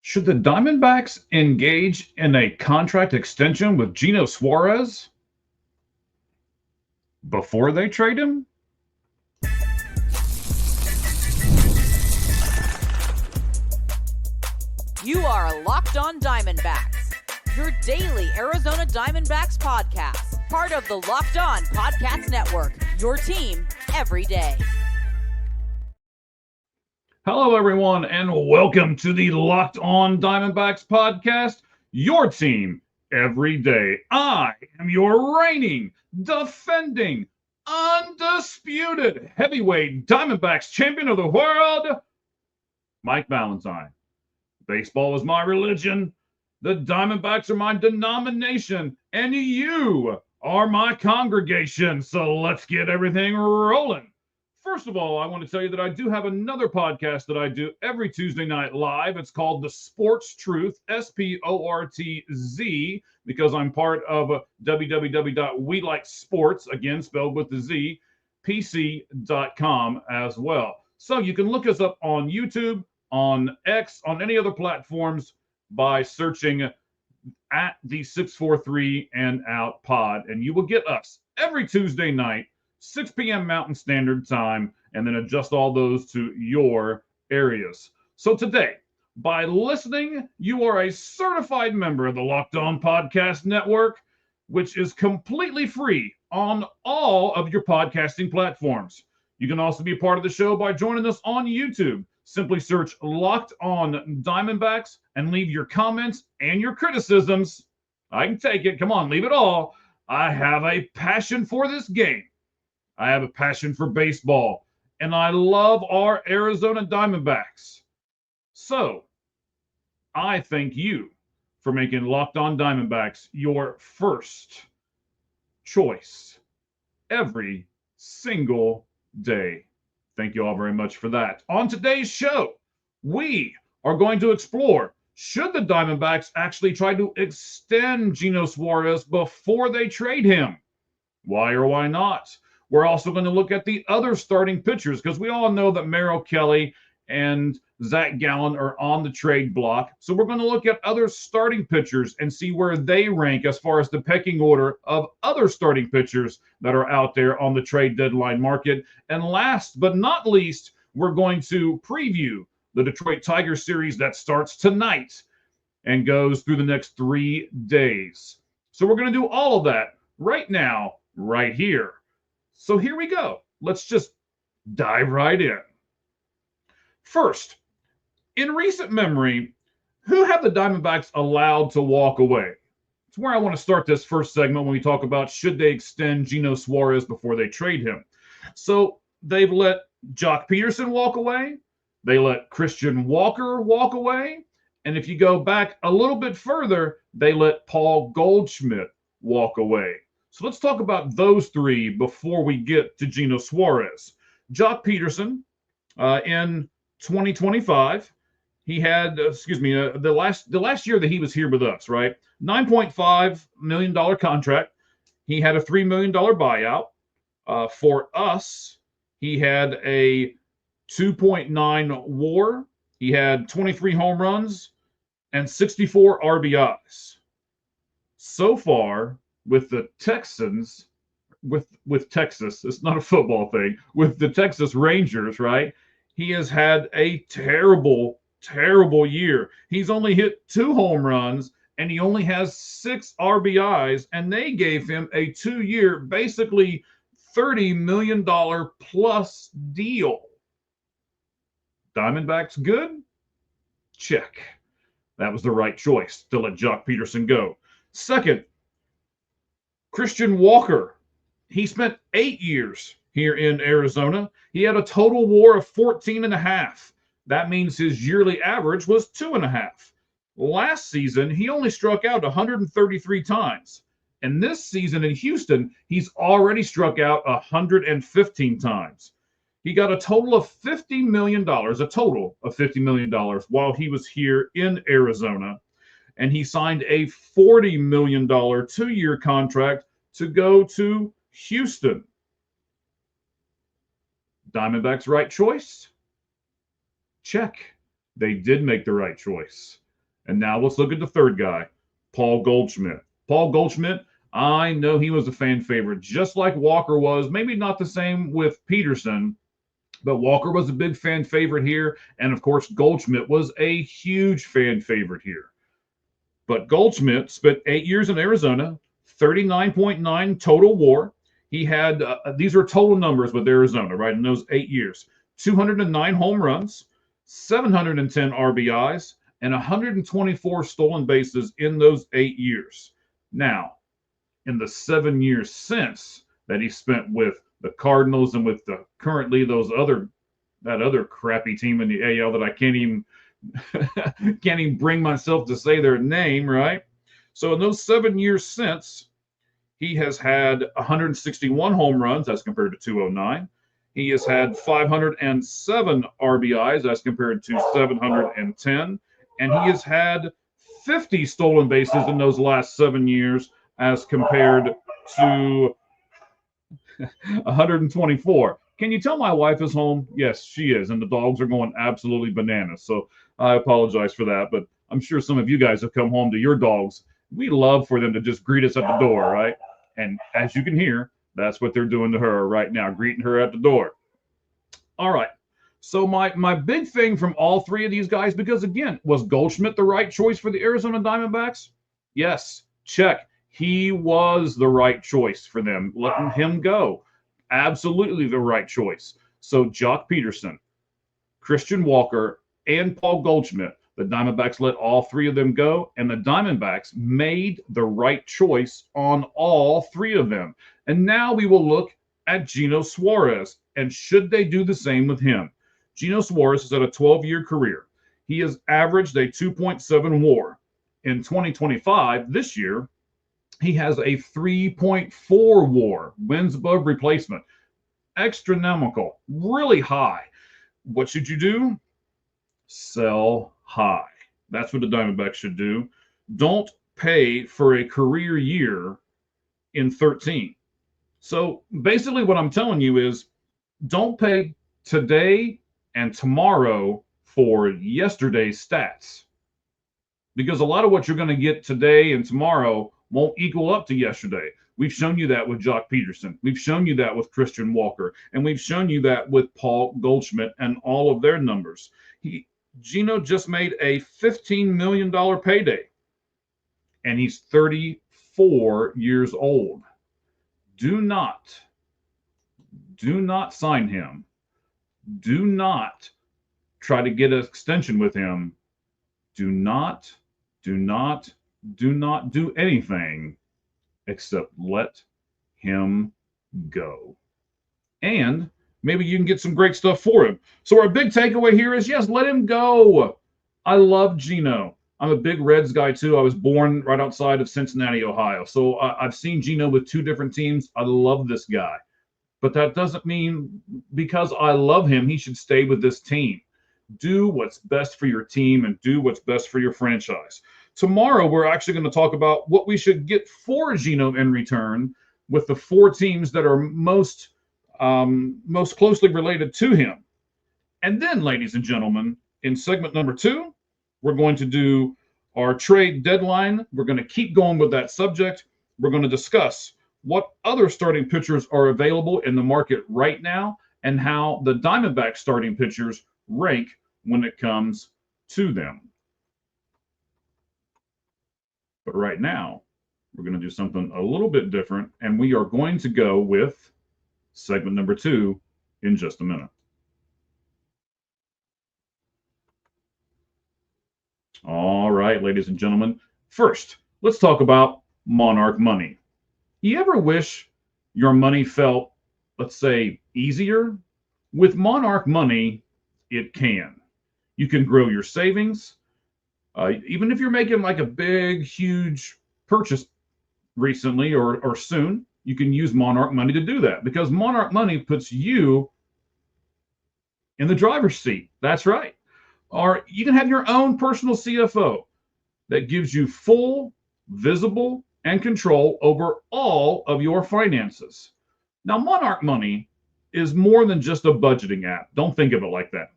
Should the Diamondbacks engage in a contract extension with Gino Suarez before they trade him? You are Locked On Diamondbacks, your daily Arizona Diamondbacks podcast, part of the Locked On Podcast Network, your team every day. Hello, everyone, and welcome to the Locked On Diamondbacks podcast, your team every day. I am your reigning, defending, undisputed heavyweight Diamondbacks champion of the world, Mike Valentine. Baseball is my religion. The Diamondbacks are my denomination, and you are my congregation. So let's get everything rolling. First of all, I want to tell you that I do have another podcast that I do every Tuesday night live. It's called The Sports Truth, SPORTZ, because I'm part of www.welikesports, again, spelled with the Z, PC.com as well. So you can look us up on YouTube, on X, on any other platforms by searching at the 643 and out pod, and you will get us every Tuesday night, 6 p.m. Mountain Standard Time, and then adjust all those to your areas. So today, by listening, you are a certified member of the Locked On Podcast Network, which is completely free on all of your podcasting platforms. You can also be a part of the show by joining us on YouTube. Simply search Locked On Diamondbacks and leave your comments and your criticisms. I can take it. Come on, leave it all. I have a passion for this game. I have a passion for baseball. And I love our Arizona Diamondbacks. So, I thank you for making Locked On Diamondbacks your first choice every single day. Thank you all very much for that. On today's show, we are going to explore, should the Diamondbacks actually try to extend Gino Suarez before they trade him? Why or why not? We're also going to look at the other starting pitchers, because we all know that Merrill Kelly and Zach Gallen are on the trade block. So we're going to look at other starting pitchers and see where they rank as far as the pecking order of other starting pitchers that are out there on the trade deadline market. And last but not least, we're going to preview the Detroit Tigers series that starts tonight and goes through the next 3 days. So we're going to do all of that right now, right here. So here we go. Let's just dive right in. First, in recent memory, who have the Diamondbacks allowed to walk away? It's where I want to start this first segment when we talk about should they extend Gino Suarez before they trade him. So they've let Jock Peterson walk away. They let Christian Walker walk away. And if you go back a little bit further, they let Paul Goldschmidt walk away. So let's talk about those three before we get to Gino Suarez. Jock Peterson, in 2025, he had, the last year that he was here with us, right? $9.5 million contract. He had a $3 million buyout. For us, he had a 2.9 WAR. He had 23 home runs and 64 RBIs. So far, with the Texans, with Texas, it's not a football thing, with the Texas Rangers, right? He has had a terrible, terrible year. He's only hit 2 home runs, and he only has 6 RBIs, and they gave him a 2-year, basically $30 million plus deal. Diamondbacks good? Check. That was the right choice to let Jock Peterson go. Second, Christian Walker. He spent 8 years here in Arizona. He had a total WAR of 14.5. That means his yearly average was 2.5. Last season, he only struck out 133 times. And this season in Houston, he's already struck out 115 times. He got a total of $50 million, while he was here in Arizona. And he signed a $40 million 2-year contract to go to Houston. Diamondbacks right choice? Check. They did make the right choice. And now let's look at the third guy, Paul Goldschmidt. Paul Goldschmidt, I know he was a fan favorite, just like Walker was. Maybe not the same with Peterson, but Walker was a big fan favorite here. And of course, Goldschmidt was a huge fan favorite here. But Goldschmidt spent 8 years in Arizona, 39.9 total WAR. He had, these are total numbers with Arizona, right, in those 8 years. 209 home runs, 710 RBIs, and 124 stolen bases in those 8 years. Now, in the 7 years since that he spent with the Cardinals and with the currently that other crappy team in the AL that I can't even bring myself to say their name, right? So in those 7 years since, he has had 161 home runs as compared to 209. He has had 507 RBIs as compared to 710. And he has had 50 stolen bases in those last 7 years as compared to 124. Can you tell my wife is home? Yes, she is. And the dogs are going absolutely bananas. So I apologize for that. But I'm sure some of you guys have come home to your dogs. We love for them to just greet us at the door, right? And as you can hear, that's what they're doing to her right now, greeting her at the door. All right. So my big thing from all three of these guys, because again, was Goldschmidt the right choice for the Arizona Diamondbacks? Yes, check. He was the right choice for them, letting him go. Absolutely the right choice. So Jock Peterson, Christian Walker, and Paul Goldschmidt, the Diamondbacks let all three of them go, and the Diamondbacks made the right choice on all three of them. And now we will look at Geno Suarez, and should they do the same with him? Geno Suarez has had a 12-year career. He has averaged a 2.7 WAR. In 2025, this year, he has a 3.4 WAR, wins above replacement. Astronomical, really high. What should you do? Sell high. That's what the Diamondbacks should do. Don't pay for a career year in 13. So basically what I'm telling you is don't pay today and tomorrow for yesterday's stats. Because a lot of what you're going to get today and tomorrow won't equal up to yesterday. We've shown you that with Jock Peterson. We've shown you that with Christian Walker. And we've shown you that with Paul Goldschmidt and all of their numbers. Geno just made a $15 million payday. And he's 34 years old. Do not sign him. Do not try to get an extension with him. Do not do anything except let him go. And maybe you can get some great stuff for him. So our big takeaway here is, yes, let him go. I love Geno. I'm a big Reds guy too. I was born right outside of Cincinnati, Ohio. So I've seen Geno with two different teams. I love this guy. But that doesn't mean because I love him, he should stay with this team. Do what's best for your team and do what's best for your franchise. Tomorrow, we're actually going to talk about what we should get for Geno in return with the four teams that are most closely related to him. And then, ladies and gentlemen, in segment number 2, we're going to do our trade deadline. We're going to keep going with that subject. We're going to discuss what other starting pitchers are available in the market right now and how the Diamondback starting pitchers rank when it comes to them. But right now, we're going to do something a little bit different, and we are going to go with segment number 2 in just a minute. All right, ladies and gentlemen. First, let's talk about Monarch Money. You ever wish your money felt, let's say, easier? With Monarch Money, it can. You can grow your savings. Even if you're making like a big, huge purchase recently or soon, you can use Monarch Money to do that because Monarch Money puts you in the driver's seat. That's right. Or you can have your own personal CFO that gives you full, visible, and control over all of your finances. Now, Monarch Money is more than just a budgeting app. Don't think of it like that.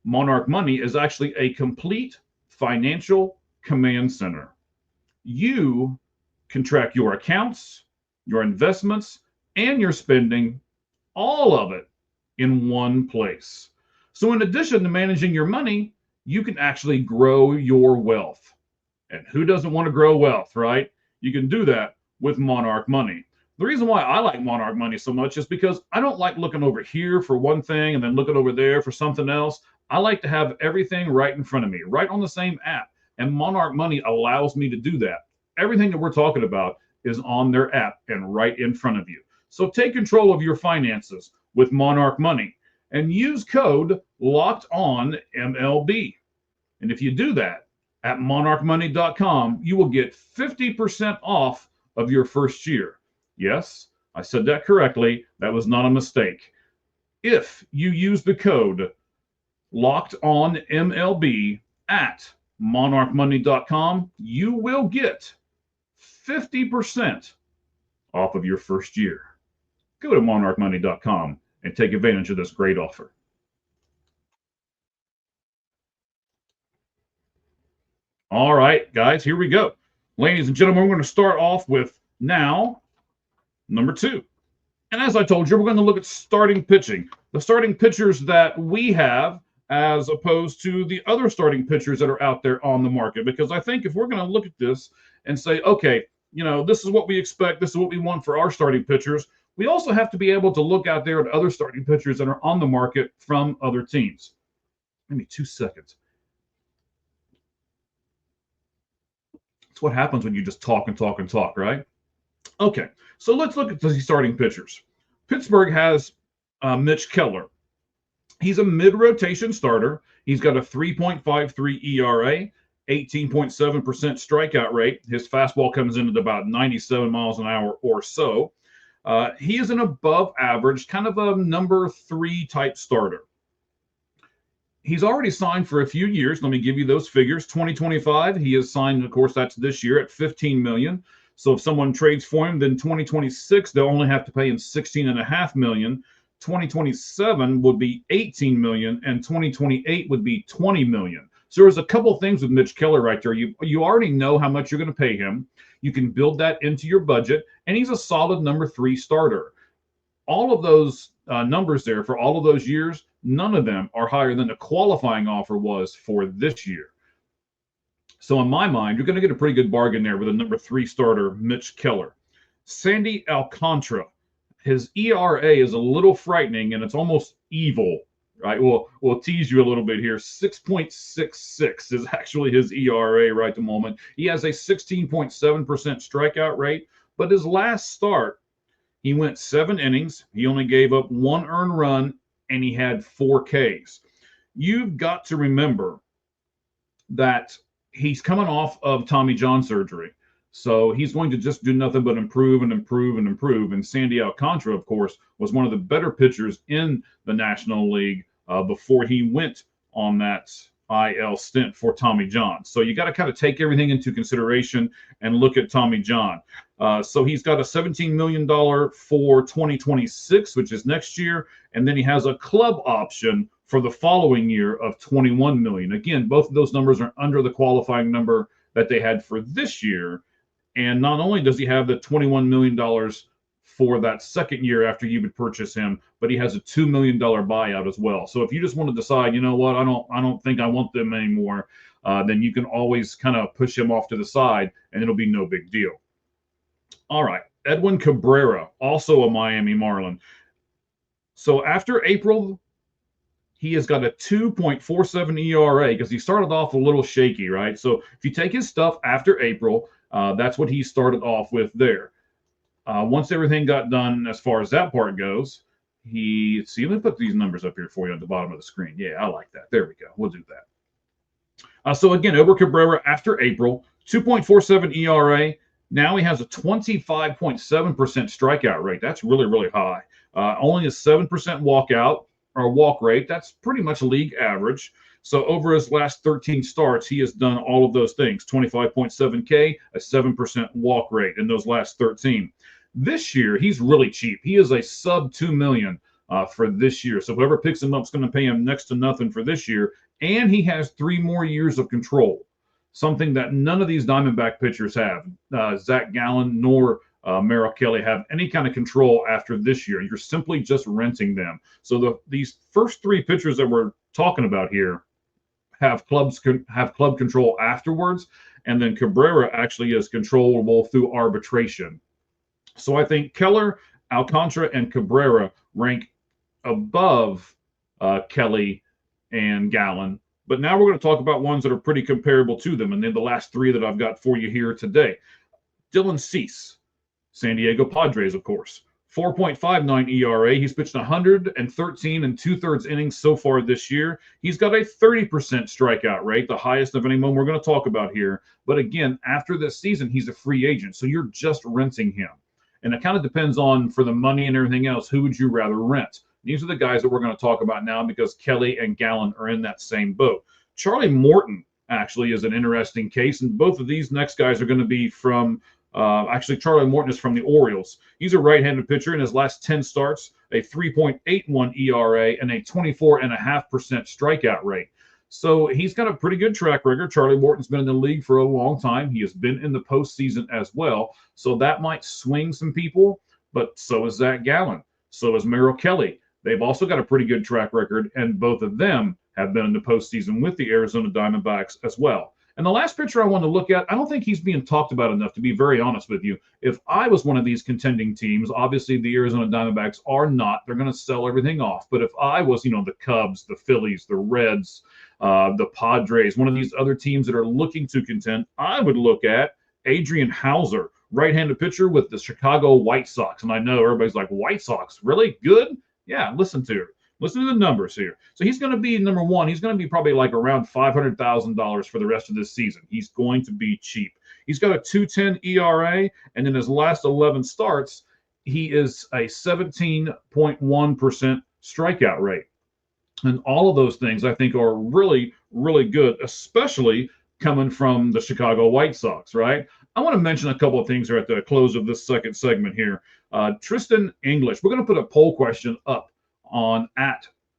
Monarch Money is actually a complete financial command center. You can track your accounts, your investments, and your spending, all of it in one place. So in addition to managing your money, you can actually grow your wealth. And who doesn't want to grow wealth, right? You can do that with Monarch Money. The reason why I like Monarch Money so much is because I don't like looking over here for one thing and then looking over there for something else. I like to have everything right in front of me, right on the same app. And Monarch Money allows me to do that. Everything that we're talking about is on their app and right in front of you. So take control of your finances with Monarch Money and use code LOCKEDONMLB. And if you do that at monarchmoney.com, you will get 50% off of your first year. Yes, I said that correctly. That was not a mistake. If you use the code LOCKEDONMLB at monarchmoney.com, you will get 50% off of your first year. Go to monarchmoney.com and take advantage of this great offer. All right, guys, here we go. Ladies and gentlemen, we're going to start off with now number 2. And as I told you, we're going to look at starting pitching. The starting pitchers that we have as opposed to the other starting pitchers that are out there on the market. Because I think if we're going to look at this and say, okay, you know, this is what we expect, this is what we want for our starting pitchers, we also have to be able to look out there at other starting pitchers that are on the market from other teams. Give me 2 seconds. It's what happens when you just talk and talk and talk, right? Okay, so let's look at the starting pitchers. Pittsburgh has Mitch Keller. He's a mid-rotation starter. He's got a 3.53 ERA, 18.7% strikeout rate. His fastball comes in at about 97 miles an hour or so. He is an above average, kind of a number 3 type starter. He's already signed for a few years. Let me give you those figures. 2025, he is signed, of course, that's this year at $15 million. So if someone trades for him, then 2026, they'll only have to pay him $16.5 million. 2027 would be $18 million, and 2028 would be $20 million. So there's a couple of things with Mitch Keller right there. You already know how much you're going to pay him. You can build that into your budget, and he's a solid number 3 starter. All of those numbers there for all of those years, none of them are higher than the qualifying offer was for this year. So in my mind, you're going to get a pretty good bargain there with a number 3 starter, Mitch Keller. Sandy Alcantara, his ERA is a little frightening, and it's almost evil, right? We'll tease you a little bit here. 6.66 is actually his ERA right at the moment. He has a 16.7% strikeout rate, but his last start, he went 7 innings. He only gave up 1 earned run, and he had 4 Ks. You've got to remember that he's coming off of Tommy John surgery. So he's going to just do nothing but improve and improve and improve. And Sandy Alcantara, of course, was one of the better pitchers in the National League before he went on that IL stint for Tommy John. So you got to kind of take everything into consideration and look at Tommy John. So he's got a $17 million for 2026, which is next year. And then he has a club option for the following year of $21 million. Again, both of those numbers are under the qualifying number that they had for this year. And not only does he have the $21 million for that second year after you would purchase him, but he has a $2 million buyout as well. So if you just want to decide, you know what, I don't think I want them anymore, then you can always kind of push him off to the side, and it'll be no big deal. All right, Edwin Cabrera, also a Miami Marlin. So after April, he has got a 2.47 ERA because he started off a little shaky, right? So if you take his stuff after April, that's what he started off with there. Once everything got done as far as that part goes, let me put these numbers up here for you at the bottom of the screen. Yeah, I like that. There we go. We'll do that. So again, Edwin Cabrera after April, 2.47 ERA. Now he has a 25.7% strikeout rate. That's really, really high. Only a 7% walk rate. That's pretty much league average. So over his last 13 starts, he has done all of those things. 25.7 K, a 7% walk rate in those last 13. This year, he's really cheap. He is a sub $2 million for this year. So whoever picks him up is going to pay him next to nothing for this year. And he has 3 more years of control. something that none of these Diamondback pitchers have. Zach Gallen nor Merrill Kelly have any kind of control after this year. You're simply just renting them. So these first three pitchers that we're talking about here have club control afterwards, and then Cabrera actually is controllable through arbitration. So I think Keller, Alcantara, and Cabrera rank above Kelly and Gallen. But now we're going to talk about ones that are pretty comparable to them. And then the last three that I've got for you here today. Dylan Cease, San Diego Padres, of course. 4.59 ERA. He's pitched 113 and 2/3 innings so far this year. He's got a 30% strikeout rate, the highest of anyone we're going to talk about here. But again, after this season, he's a free agent. So you're just renting him. And it kind of depends on, for the money and everything else, who would you rather rent? These are the guys that we're going to talk about now because Kelly and Gallen are in that same boat. Charlie Morton actually is an interesting case, and both of these next guys are going to be from actually, Charlie Morton is from the Orioles. He's a right-handed pitcher. In his last 10 starts, a 3.81 ERA and a 24.5% strikeout rate. So he's got a pretty good track record. Charlie Morton's been in the league for a long time. He has been in the postseason as well. So that might swing some people, but so is Zach Gallen. So is Merrill Kelly. They've also got a pretty good track record, and both of them have been in the postseason with the Arizona Diamondbacks as well. And the last pitcher I want to look at, I don't think he's being talked about enough, to be very honest with you. If I was one of these contending teams, obviously the Arizona Diamondbacks are not. They're going to sell everything off. But if I was, the Cubs, the Phillies, the Reds, the Padres, one of these other teams that are looking to contend, I would look at Adrian Hauser, right-handed pitcher with the Chicago White Sox. And I know everybody's like, White Sox, really good? Yeah, listen to it. Listen to the numbers here. So he's going to be number one. He's going to be probably like around $500,000 for the rest of this season. He's going to be cheap. He's got a 2.10 ERA, and in his last 11 starts, he is a 17.1% strikeout rate. And all of those things I think are really, really good, especially coming from the Chicago White Sox, right? I want to mention a couple of things here at the close of this second segment here. Tristan English, we're going to put a poll question up on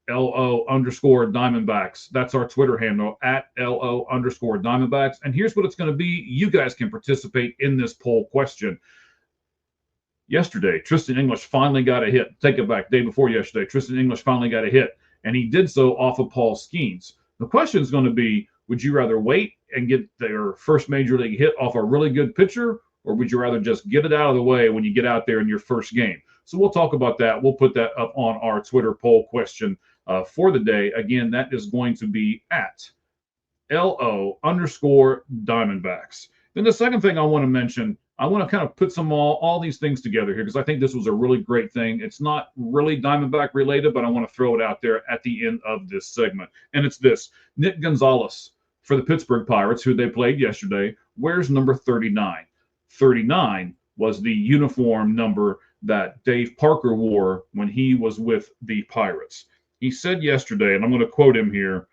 @LO_Diamondbacks. That's our Twitter handle, @LO_Diamondbacks. And here's what it's going to be. You guys can participate in this poll question. Yesterday, Tristan English finally got a hit. Take it back. Day before yesterday, Tristan English finally got a hit, and he did so off of Paul Skeens. The question is going to be, would you rather wait and get their first major league hit off a really good pitcher, or would you rather just get it out of the way when you get out there in your first game? So we'll talk about that. We'll put that up on our Twitter poll question for the day. Again, that is going to be @LO_Diamondbacks. Then the second thing I want to mention, I want to kind of put all these things together here because I think this was a really great thing. It's not really Diamondback related, but I want to throw it out there at the end of this segment. And it's this. Nick Gonzalez for the Pittsburgh Pirates, who they played yesterday, wears number 39. 39 was the uniform number that Dave Parker wore when he was with the Pirates. He said yesterday, and I'm going to quote him here,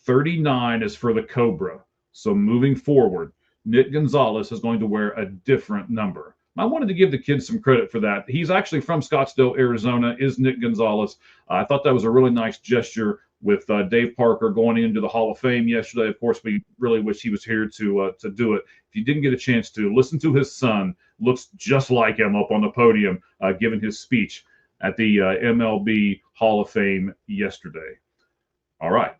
39 is for the Cobra. So moving forward, Nick Gonzalez is going to wear a different number. I wanted to give the kid some credit for that. He's actually from Scottsdale, Arizona, is Nick Gonzalez. I thought that was a really nice gesture with Dave Parker going into the Hall of Fame yesterday. Of course, we really wish he was here to do it. If you didn't get a chance to, listen to his son. Looks just like him up on the podium giving his speech at the MLB Hall of Fame yesterday. All right,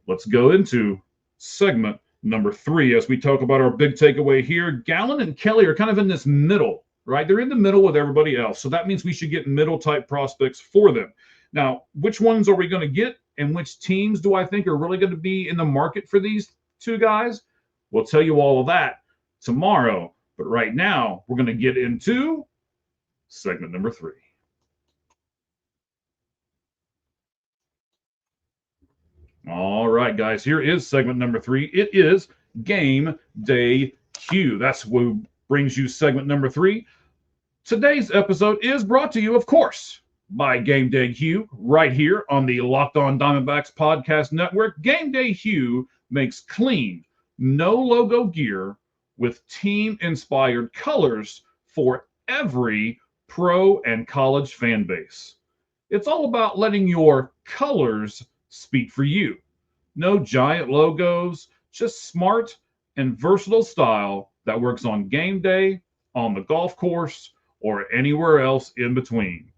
let's go into segment number 3 as we talk about our big takeaway here. Gallen and Kelly are kind of in this middle, right? They're in the middle with everybody else. So that means we should get middle type prospects for them. Now, which ones are we going to get and which teams do I think are really going to be in the market for these two guys? We'll tell you all of that tomorrow. But right now, we're going to get into segment number 3. All right, guys, here is segment number 3. It is Game Day Q. That's what brings you segment number 3. Today's episode is brought to you, of course, by Game Day Q, right here on the Locked On Diamondbacks podcast network. Game Day Q makes clean, no logo gear with team-inspired colors for every pro and college fan base. It's all about letting your colors speak for you. No giant logos, just smart and versatile style that works on game day, on the golf course, or anywhere else in between.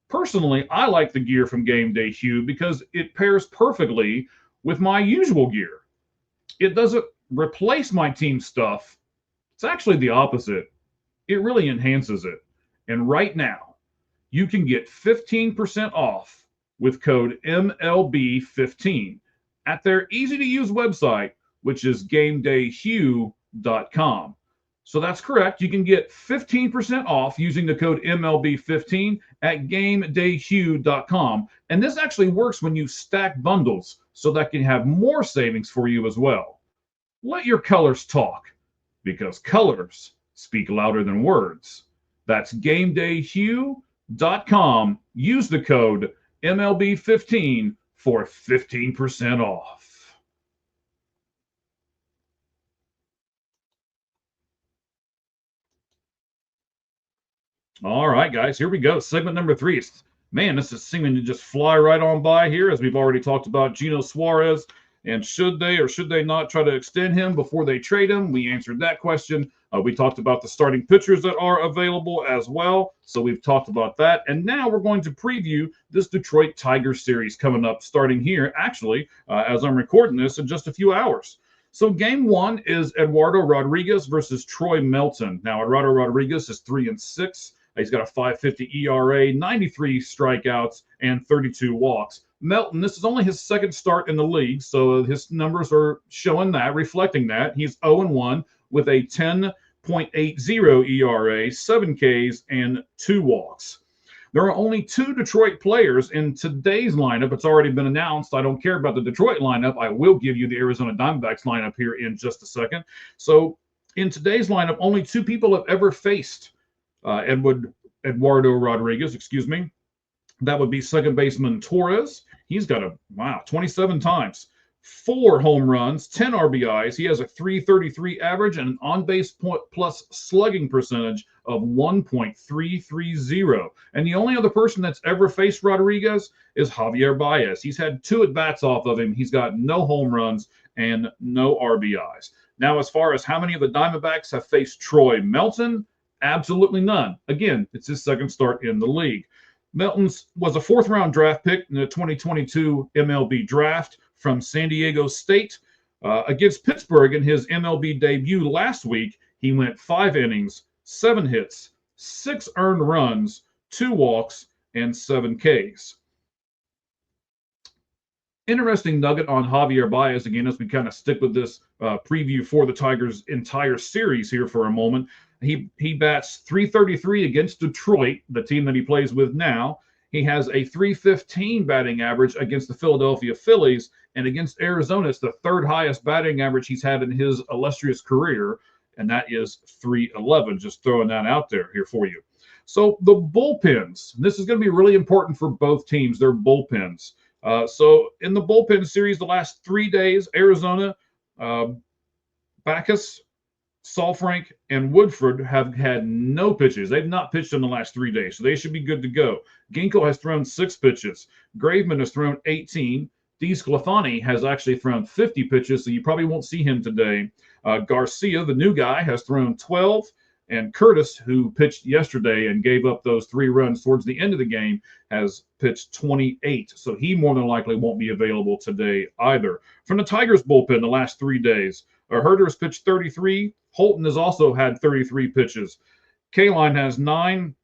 Personally, I like the gear from Game Day Hue because it pairs perfectly with my usual gear. It doesn't replace my team stuff. It's actually the opposite. It really enhances it. And right now, you can get 15% off with code MLB15 at their easy to use website, which is gamedayhue.com. So that's correct. You can get 15% off using the code MLB15 at gamedayhue.com. And this actually works when you stack bundles, so that can have more savings for you as well. Let your colors talk, because colors speak louder than words. That's gamedayhue.com. Use the code MLB15 for 15% off. All right, guys, here we go. Segment number 3. Man, this is seeming to just fly right on by here, as we've already talked about Gino Suarez. And should they or should they not try to extend him before they trade him? We answered that question. We talked about the starting pitchers that are available as well. So we've talked about that. And now we're going to preview this Detroit Tigers series coming up, starting here, actually, as I'm recording this in just a few hours. So game 1 is Eduardo Rodriguez versus Troy Melton. Now, Eduardo Rodriguez is 3-6. He's got a 5.50 ERA, 93 strikeouts, and 32 walks. Melton, this is only his second start in the league, so his numbers are showing that, reflecting that. He's 0-1 with a 10.80 ERA, 7 Ks, and 2 walks. There are only 2 Detroit players in today's lineup. It's already been announced. I don't care about the Detroit lineup. I will give you the Arizona Diamondbacks lineup here in just a second. So in today's lineup, only 2 people have ever faced Eduardo Rodriguez, That would be second baseman Suarez. He's got 27 times, 4 home runs, 10 RBIs. He has a 333 average and an on-base plus slugging percentage of 1.330. And the only other person that's ever faced Rodriguez is Javier Baez. He's had 2 at-bats off of him. He's got no home runs and no RBIs. Now, as far as how many of the Diamondbacks have faced Troy Melton, absolutely none. Again, it's his second start in the league. Melton was a 4th-round draft pick in the 2022 MLB draft from San Diego State. Against Pittsburgh in his MLB debut last week, he went 5 innings, 7 hits, 6 earned runs, 2 walks, and 7 Ks. Interesting nugget on Javier Baez, again, as we kind of stick with this preview for the Tigers' entire series here for a moment. He bats .333 against Detroit, the team that he plays with now. He has a .315 batting average against the Philadelphia Phillies, and against Arizona, it's the 3rd highest batting average he's had in his illustrious career, and that is .311. Just throwing that out there here for you. So the bullpens, this is going to be really important for both teams, their bullpens. So in the bullpen series, the last 3 days, Arizona, Backus, Saalfrank, and Woodford have had no pitches. They've not pitched in the last 3 days, so they should be good to go. Ginkgo has thrown 6 pitches. Graveman has thrown 18. DeSclafani has actually thrown 50 pitches, so you probably won't see him today. Garcia, the new guy, has thrown 12. And Curtis, who pitched yesterday and gave up those 3 runs towards the end of the game, has pitched 28. So he more than likely won't be available today either. From the Tigers bullpen the last 3 days, Herder has pitched 33. Holton has also had 33 pitches. Kaline has 9.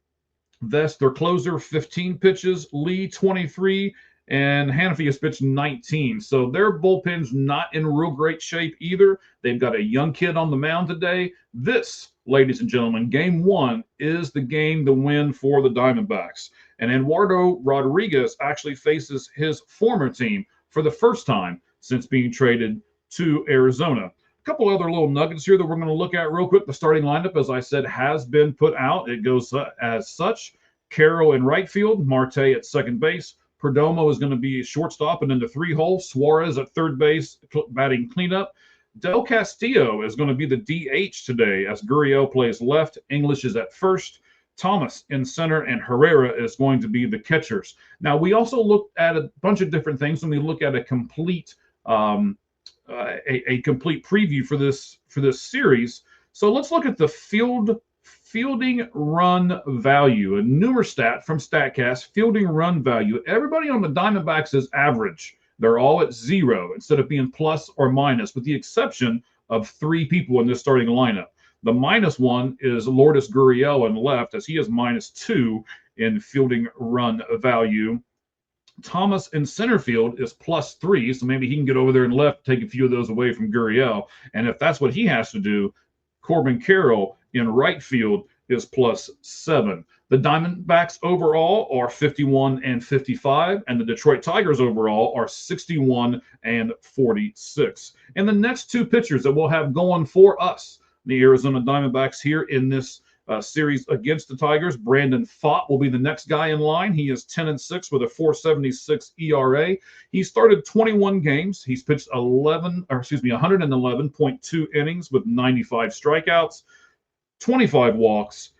Vest, their closer, 15 pitches. Lee, 23. And Hannafy has pitched 19. So their bullpen's not in real great shape either. They've got a young kid on the mound today. This, ladies and gentlemen, game 1 is the game to win for the Diamondbacks. And Eduardo Rodriguez actually faces his former team for the first time since being traded to Arizona. A couple other little nuggets here that we're going to look at real quick. The starting lineup, as I said, has been put out. It goes as such. Carroll in right field, Marte at second base. Perdomo is going to be a shortstop and in the 3-hole. Suarez at third base, batting cleanup. Del Castillo is going to be the DH today as Gurriel plays left. English is at first. Thomas in center, and Herrera is going to be the catchers. Now, we also looked at a bunch of different things when we look at a complete a complete preview for this series. So let's look at the fielding run value, a newer stat from StatCast, fielding run value. Everybody on the Diamondbacks is average. They're all at 0 instead of being plus or minus, with the exception of 3 people in this starting lineup. The -1 is Lourdes Gurriel in left, as he is -2 in fielding run value. Thomas in center field is +3, so maybe he can get over there and left, take a few of those away from Gurriel. And if that's what he has to do, Corbin Carroll in right field is +7. The Diamondbacks overall are 51 and 55, and the Detroit Tigers overall are 61 and 46. And the next 2 pitchers that we'll have going for us, the Arizona Diamondbacks, here in this series against the Tigers, Brandon Pfaadt will be the next guy in line. He is 10 and 6 with a 4.76 ERA. He started 21 games. He's pitched 111.2 innings with 95 strikeouts, 25 walks,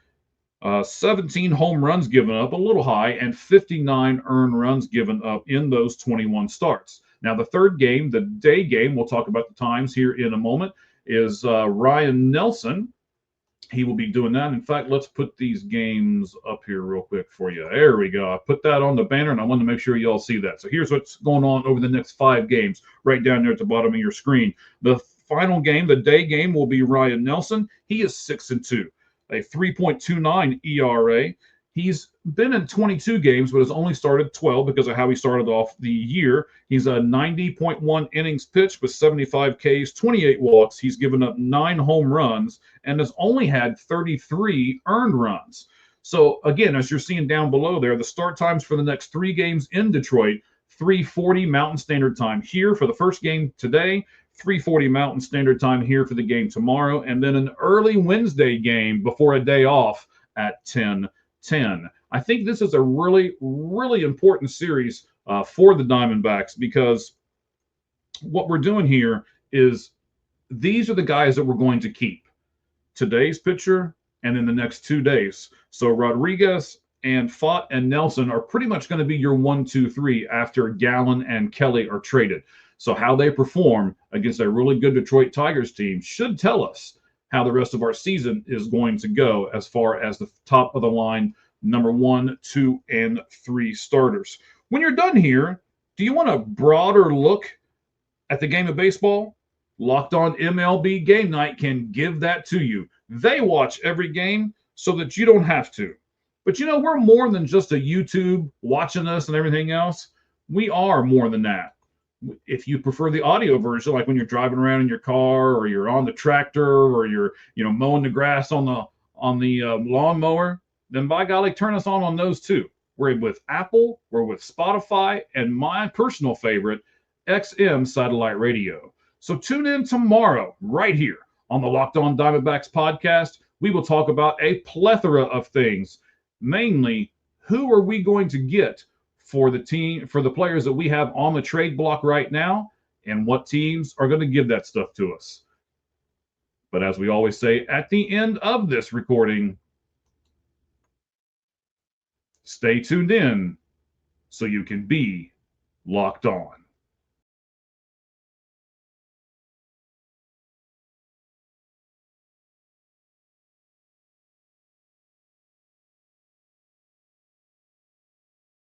17 home runs given up, a little high, and 59 earned runs given up in those 21 starts. Now, the third game, the day game, we'll talk about the times here in a moment, is Ryan Nelson. He will be doing that. In fact, let's put these games up here real quick for you. There we go. I put that on the banner, and I wanted to make sure you all see that. So here's what's going on over the next 5 games, right down there at the bottom of your screen. The final game, the day game, will be Ryan Nelson. He is 6 and 2, a 3.29 ERA. He's been in 22 games, but has only started 12 because of how he started off the year. He's a 90.1 innings pitched with 75 Ks, 28 walks. He's given up 9 home runs and has only had 33 earned runs. So, again, as you're seeing down below there, the start times for the next 3 games in Detroit, 3:40 Mountain Standard Time here for the first game today, 3:40 Mountain Standard Time here for the game tomorrow, and then an early Wednesday game before a day off at 10:10. I think this is a really, really important series for the Diamondbacks, because what we're doing here is these are the guys that we're going to keep. Today's pitcher and in the next 2 days. So Rodriguez and Pfaadt and Nelson are pretty much going to be your 1, 2, 3 after Gallen and Kelly are traded. So how they perform against a really good Detroit Tigers team should tell us how the rest of our season is going to go as far as the top of the line, number 1, 2, and 3 starters. When you're done here, do you want a broader look at the game of baseball? Locked On MLB Game Night can give that to you. They watch every game so that you don't have to. But you know, we're more than just a YouTube watching us and everything else. We are more than that. If you prefer the audio version, like when you're driving around in your car, or you're on the tractor, or you're mowing the grass on the lawnmower, then by golly, turn us on those too. We're with Apple, we're with Spotify, and my personal favorite, XM Satellite Radio. So tune in tomorrow right here on the Locked On Diamondbacks podcast. We will talk about a plethora of things, mainly who are we going to get for the team, for the players that we have on the trade block right now, and what teams are going to give that stuff to us. But as we always say at the end of this recording, stay tuned in so you can be locked on.